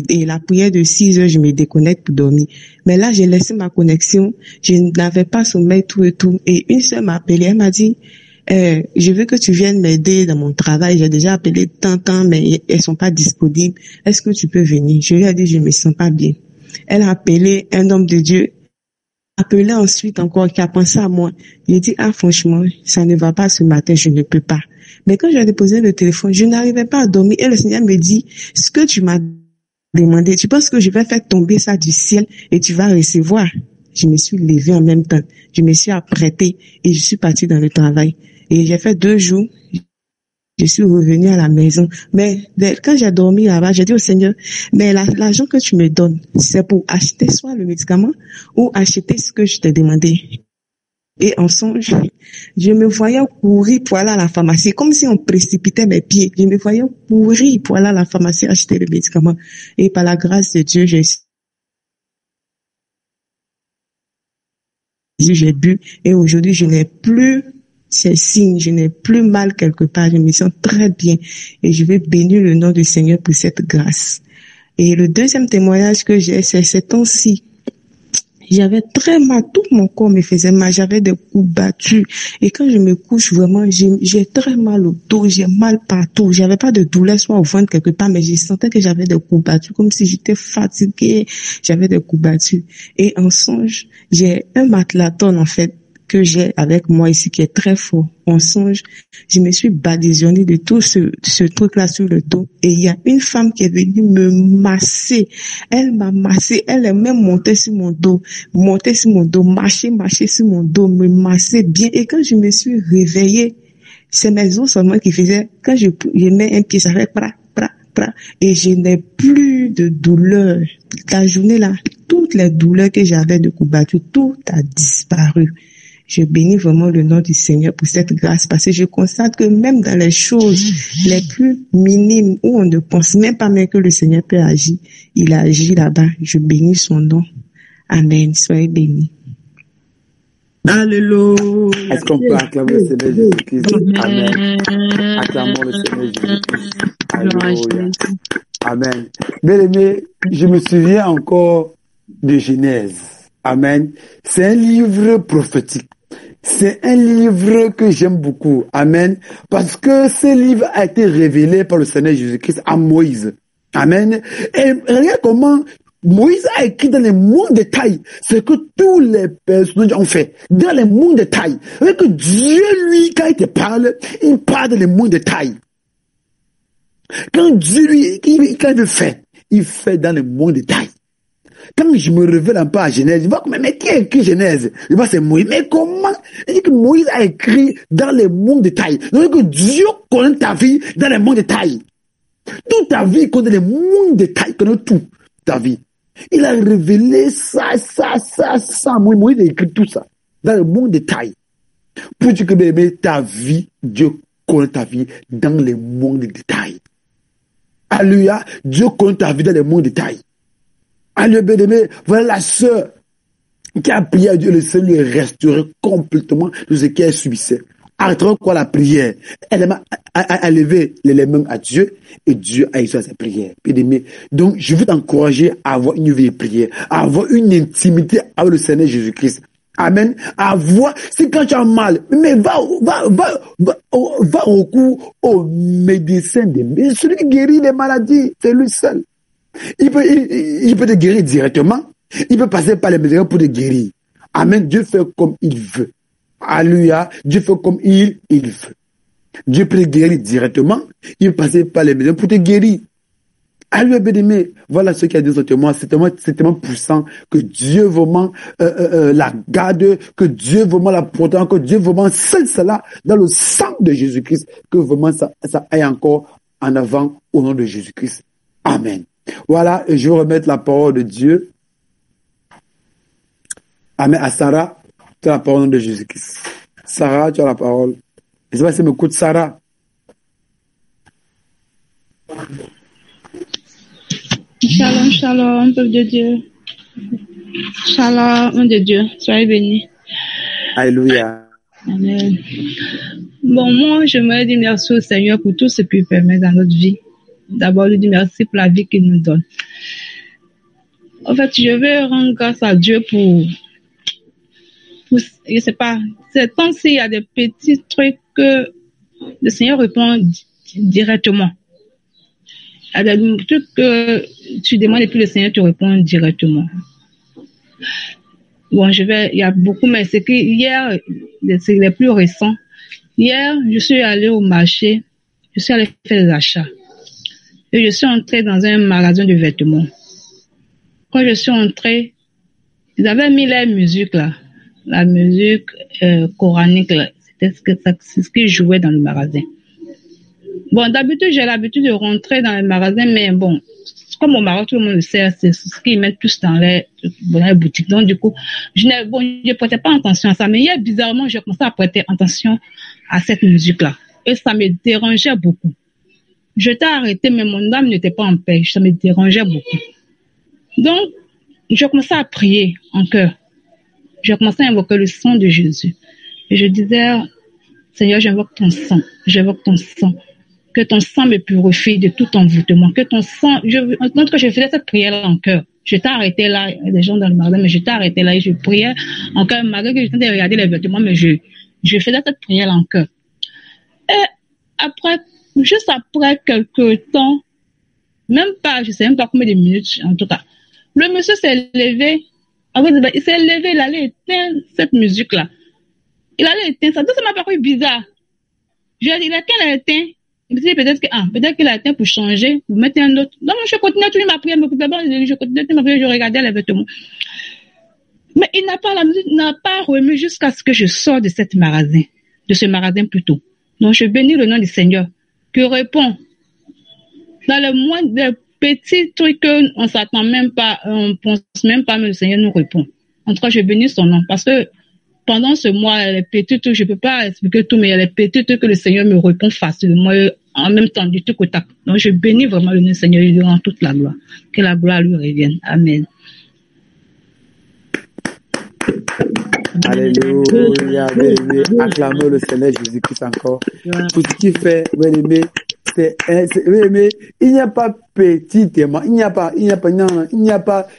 et la prière de 6 heures, je me déconnecte pour dormir. Mais là, j'ai laissé ma connexion. Je n'avais pas sommeil, tout et tout. Et une sœur m'a appelé. Elle m'a dit, je veux que tu viennes m'aider dans mon travail. J'ai déjà appelé tant, mais elles sont pas disponibles. Est-ce que tu peux venir? Je lui ai dit, je me sens pas bien. Elle a appelé un homme de Dieu. Appelé ensuite encore, qui a pensé à moi. Il dit, ah, franchement, ça ne va pas ce matin, je ne peux pas. Mais quand j'ai déposé le téléphone, je n'arrivais pas à dormir et le Seigneur me dit, ce que tu m'as demandé, tu penses que je vais faire tomber ça du ciel et tu vas recevoir? Je me suis levée en même temps. Je me suis apprêtée et je suis partie dans le travail. Et j'ai fait 2 jours. Je suis revenue à la maison. Mais quand j'ai dormi là-bas, j'ai dit au Seigneur, mais l'argent que tu me donnes, c'est pour acheter soit le médicament ou acheter ce que je t'ai demandé. Et en songe, je me voyais courir pour aller à la pharmacie, comme si on précipitait mes pieds. Je me voyais courir pour aller à la pharmacie acheter le médicament. Et par la grâce de Dieu, j'ai bu et aujourd'hui, je n'ai plus ces signes, je n'ai plus mal quelque part, je me sens très bien et je vais bénir le nom du Seigneur pour cette grâce. Et le deuxième témoignage que j'ai, c'est ces temps-ci. J'avais très mal, tout mon corps me faisait mal, j'avais des coups battus et quand je me couche vraiment, j'ai très mal au dos, j'ai mal partout, j'avais pas de douleur soit au ventre quelque part, mais je sentais que j'avais des coups battus, comme si j'étais fatiguée, j'avais des coups battus. Et en songe, j'ai un matelaton en fait, que j'ai avec moi ici qui est très fort. En songe, je me suis badigeonnée de tout ce truc-là sur le dos. Et il y a une femme qui est venue me masser. Elle m'a massé. Elle est même montée sur mon dos, marcher sur mon dos, me masser bien. Et quand je me suis réveillée, c'est mes os seulement qui faisaient, quand je mets un pied, ça fait pra. Et je n'ai plus de douleur. La journée là, toutes les douleurs que j'avais de courbature, tout a disparu. Je bénis vraiment le nom du Seigneur pour cette grâce parce que je constate que même dans les choses les plus minimes où on ne pense même pas que le Seigneur peut agir, il a agi là-bas. Je bénis son nom. Amen. Soyez bénis. Alléluia. Est-ce qu'on peut acclamer le Seigneur Jésus-Christ? Amen. Acclamons le Seigneur Jésus-Christ. Alléluia. Amen. Bien-aimé, je me souviens encore de Genèse. Amen. C'est un livre prophétique. C'est un livre que j'aime beaucoup. Amen. Parce que ce livre a été révélé par le Seigneur Jésus-Christ à Moïse. Amen. Et regarde comment Moïse a écrit dans les mots détails ce que tous les personnages ont fait. Dans les mots détails. Avec que Dieu, lui, quand il te parle, il parle dans les mots détails. Quand Dieu, lui, quand il fait, il fait dans les mots détails. Quand je me révèle un peu à Genèse, je vois mais qui a écrit Genèse? Je vois c'est Moïse. Mais comment? Il dit que Moïse a écrit dans les mots détails. Donc que Dieu connaît ta vie dans les mots détails. Toute ta vie, il connaît les mots détails, il connaît tout ta vie. Il a révélé ça. Moïse a écrit tout ça dans les mots détails. Pour dire que bébé, ta vie, Dieu connaît ta vie dans les mots détails. Alléluia, Dieu connaît ta vie dans les mots détails. Alléluia, bien-aimé, voilà la sœur qui a prié à Dieu, le Seigneur lui a restauré complètement de ce qu'elle subissait. Arrêtons quoi la prière. Elle a levé les mains à Dieu et Dieu a exaucé sa prière. Bien-aimé, donc je veux t'encourager à avoir une vie de prière, à avoir une intimité avec le Seigneur Jésus-Christ. Amen. À voir, si quand tu as mal, mais va recours au médecin celui qui guérit les maladies, c'est lui seul. Il peut te guérir directement. Il peut passer par les médecins pour te guérir. Amen. Dieu fait comme il veut. Alléluia. Dieu fait comme il veut. Dieu peut te guérir directement. Il peut passer par les médecins pour te guérir. Alléluia, bien-aimé. Voilà ce qu'il a dit dans ce témoin. C'est tellement puissant que Dieu vraiment la garde, que Dieu vraiment la protège, que Dieu vraiment scelle cela dans le sang de Jésus-Christ, que vraiment ça aille encore en avant au nom de Jésus-Christ. Amen. Voilà, et je vais remettre la parole de Dieu. Amen. À Sarah, tu as la parole au nom de Jésus-Christ. Sarah, tu as la parole. Je ne sais pas si tu m'écoutes, Sarah. Shalom, shalom, peuple de Dieu. Shalom de Dieu. Soyez bénis. Alléluia. Amen. Bon, moi, j'aimerais dire merci au Seigneur pour tout ce qu'il permet dans notre vie. D'abord, lui dire merci pour la vie qu'il nous donne. En fait, je vais rendre grâce à Dieu pour je sais pas, c'est tant s'il y a des petits trucs que le Seigneur répond directement. Il y a des trucs que tu demandes et puis le Seigneur te répond directement. Bon, il y a beaucoup, mais c'est que hier, c'est les plus récents. Hier, je suis allée au marché, je suis allée faire des achats. Et je suis entrée dans un magasin de vêtements. Quand je suis entrée, ils avaient mis la musique là, la musique coranique là. C'était ce qu'ils jouaient dans le magasin. Bon, d'habitude, j'ai l'habitude de rentrer dans le magasin, mais bon, comme au Maroc, tout le monde le sait, c'est ce qu'ils mettent tous dans les boutiques. Donc, du coup, je prêtais pas attention à ça. Mais hier, bizarrement, j'ai commencé à prêter attention à cette musique-là. Et ça me dérangeait beaucoup. Je t'ai arrêté, mais mon âme n'était pas en paix. Ça me dérangeait beaucoup. Donc, j'ai commencé à prier en cœur. J'ai commencé à invoquer le sang de Jésus. Et je disais, Seigneur, j'invoque ton sang. J'invoque ton sang. Que ton sang me purifie de tout envoûtement. Que ton sang, en tout cas, je faisais cette prière en cœur. Je t'ai arrêté là, il y a des gens dans le magasin, mais je t'ai arrêté là et je priais en cœur, malgré que j'étais en train de regarder les vêtements, mais je faisais cette prière en cœur. Et après, juste après quelques temps, même pas, je sais même pas combien de minutes, en tout cas, le monsieur s'est levé, il s'est levé, il allait éteindre cette musique-là. Il allait éteindre ça. Donc ça m'a paru bizarre. Je lui ai dit, il a éteint. Il me dit peut-être qu'il a éteint pour changer, pour mettre un autre. Donc je continuais toujours ma prière, je continuais ma prière, je regardais les vêtements. Mais la musique n'a pas remis jusqu'à ce que je sorte de ce magasin plutôt. Donc je bénis le nom du Seigneur, qui répond dans les petits trucs qu'on s'attend même pas, on pense même pas, mais le Seigneur nous répond. En tout cas, je bénis son nom parce que pendant ce mois, les petits trucs, je peux pas expliquer tout, mais il y a les petits trucs que le Seigneur me répond facilement, en même temps, du tout au tac. Donc, je bénis vraiment le Seigneur, lui rend toute la gloire. Que la gloire lui revienne. Amen. Alléluia, bien-aimé. Acclamons le Seigneur Jésus-Christ encore. Tout ce qu'il fait, bien-aimé, bien-aimé, il n'y a pas petit témoin, il n'y a pas,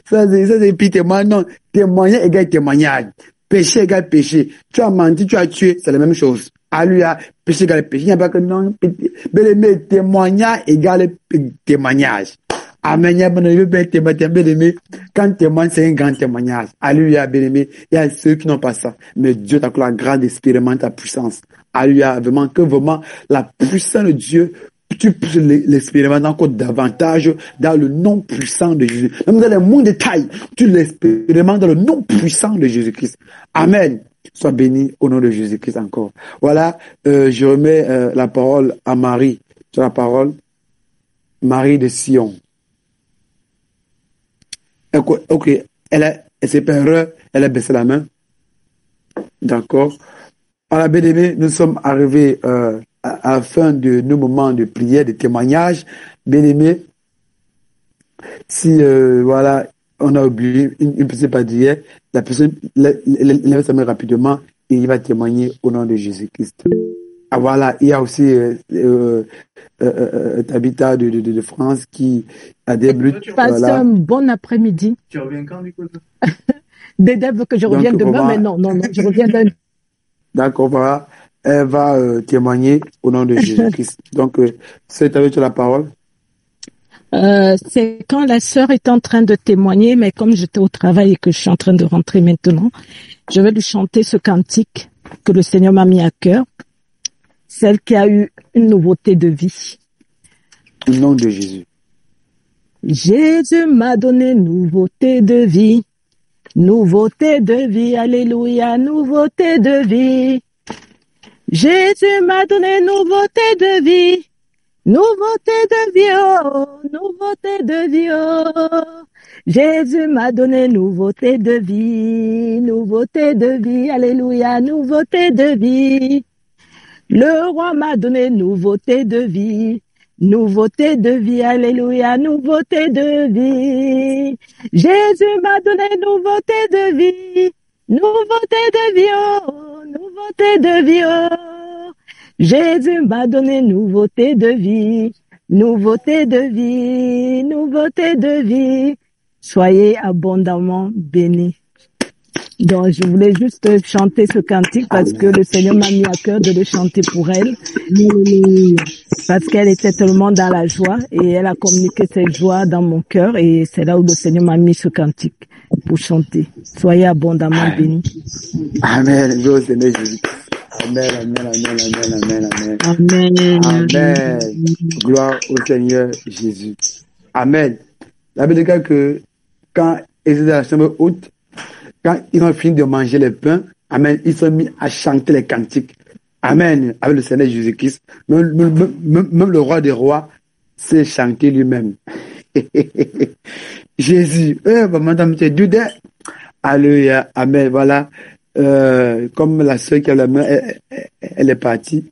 ça c'est petit témoin, non, témoignage égale témoignage, péché égale péché. Tu as menti, tu as tué, c'est la même chose. Alléluia, péché égale péché, il n'y a pas que non, bien-aimé, témoignage égale témoignage. Amen. Quand témoigne, c'est un grand témoignage. Alléluia, bien-aimé. Il y a ceux qui n'ont pas ça. Mais Dieu t'a la grâce d'expérimenter ta puissance. Alléluia, vraiment, que vraiment la puissance de Dieu, tu puisses l'expérimenter encore davantage dans le nom puissant de Jésus. Même dans les moindres détails, tu l'expérimentes dans le nom puissant de Jésus-Christ. Amen. Sois béni au nom de Jésus-Christ encore. Voilà, je remets la parole à Marie. Sur la parole, Marie de Sion. Ok, elle s'est pas erreur, elle a baissé la main. D'accord. Alors, bien aimé, nous sommes arrivés à la fin de nos moments de prière, de témoignage. Bien aimé, si voilà, on a oublié une personne pas d'hier, la personne lève sa main rapidement et il va témoigner au nom de Jésus-Christ. Ah voilà, il y a aussi Tabitha de France qui a des buts. Passe un bon après-midi. Tu reviens quand, Nicolas? Dédé veut que je revienne demain, mais non, je reviens demain. D'accord, voilà. Elle va témoigner au nom de Jésus-Christ. Donc, c'est avec toi la parole. C'est quand la sœur est en train de témoigner, mais comme j'étais au travail et que je suis en train de rentrer maintenant, je vais lui chanter ce cantique que le Seigneur m'a mis à cœur. Celle qui a eu une nouveauté de vie. Au nom de Jésus. Jésus m'a donné nouveauté de vie. Nouveauté de vie, alléluia, nouveauté de vie. Jésus m'a donné nouveauté de vie. Nouveauté de vie, oh, nouveauté de vie, oh. Jésus m'a donné nouveauté de vie. Nouveauté de vie, alléluia, nouveauté de vie. Le roi m'a donné nouveauté de vie. Nouveauté de vie, alléluia, nouveauté de vie. Jésus m'a donné nouveauté de vie. Nouveauté de vie, oh, nouveauté de vie, oh. Jésus m'a donné nouveauté de vie. Nouveauté de vie, nouveauté de vie. Soyez abondamment bénis. Donc, je voulais juste chanter ce cantique parce que le Seigneur m'a mis à cœur de le chanter pour elle. Parce qu'elle était tellement dans la joie et elle a communiqué cette joie dans mon cœur et c'est là où le Seigneur m'a mis ce cantique pour chanter. Soyez abondamment bénis. Amen. Gloire au Seigneur Jésus. Amen, amen, amen, amen, amen, amen. Amen. Gloire au Seigneur Jésus. Amen. La Bible dit que quand ils étaient dans la chambre haute, quand ils ont fini de manger les pains, amen, ils sont mis à chanter les cantiques. Amen. Avec le Seigneur Jésus-Christ. Même le roi des rois sait chanter lui-même. Jésus. Madame, tu es Dieu. Alléluia. Amen. Voilà. Comme la sœur qui a la main, elle est partie.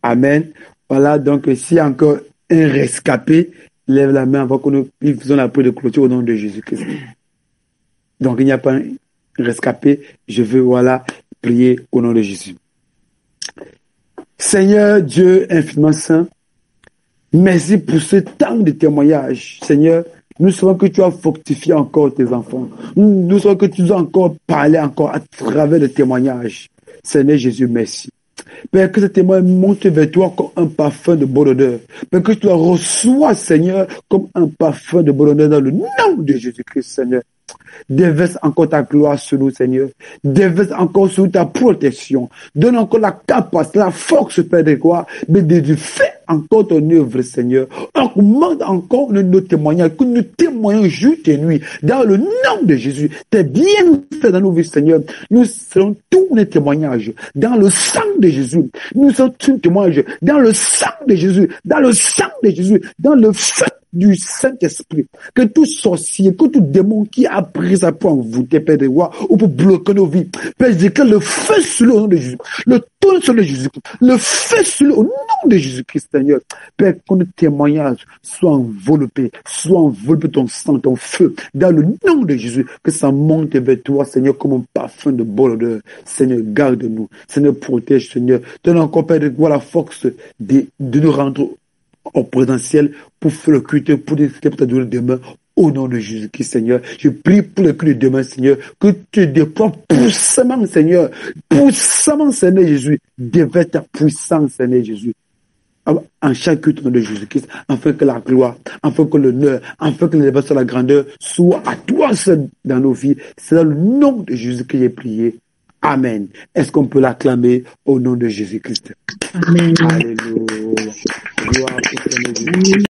Amen. Voilà. Donc, s'il y a encore un rescapé, lève la main avant que nous faisons la prière de clôture au nom de Jésus-Christ. Donc, il n'y a pas un rescapé. Je veux, voilà, prier au nom de Jésus. Seigneur Dieu infiniment saint, merci pour ce temps de témoignage. Seigneur, nous savons que tu as fortifié encore tes enfants. Nous savons que tu nous as encore parlé encore à travers le témoignage. Seigneur Jésus, merci. Père, que ce témoignage monte vers toi comme un parfum de bonne odeur. Père, que tu le reçois, Seigneur, comme un parfum de bonne odeur dans le nom de Jésus-Christ, Seigneur. Déverse encore ta gloire sur nous, Seigneur. Déverse encore sur ta protection. Donne encore la capacité, la force, Père de gloire, mais de faire encore ton œuvre, Seigneur. Augmente encore nos témoignages, que nous témoignons jour et nuit, dans le nom de Jésus. T'es bien fait dans nos vies, Seigneur. Nous serons tous les témoignages dans le sang de Jésus. Nous serons tous les témoignages dans le sang de Jésus, dans le sang de Jésus, dans le feu du Saint-Esprit, que tout sorcier, que tout démon qui a pris sa pour envoûter, Père des rois, ou pour bloquer nos vies, Père, je déclare le feu sur le nom de Jésus, le tourne sur le Jésus-Christ, le feu sur le nom de Jésus-Christ, Seigneur. Père, que nos témoignages soient enveloppés ton sang, ton feu, dans le nom de Jésus, que ça monte vers toi, Seigneur, comme un parfum de bonne odeur. Seigneur, garde-nous. Seigneur, protège, Seigneur. Donne encore, Père, de voir la force de nous rendre au présentiel pour faire le culte, pour ta douleur demain. Au nom de Jésus-Christ, Seigneur, je prie pour le culte de demain, Seigneur, que tu déploies puissamment, Seigneur, Jésus, déverse ta puissance, Seigneur Jésus, en chaque culte au nom de Jésus-Christ, afin que la gloire, afin que l'honneur, afin que l'élévation, la grandeur soit à toi seul dans nos vies. C'est dans le nom de Jésus que j'ai prié. Amen. Est-ce qu'on peut l'acclamer au nom de Jésus-Christ? Amen. Alléluia. Gloire au Seigneur Jésus.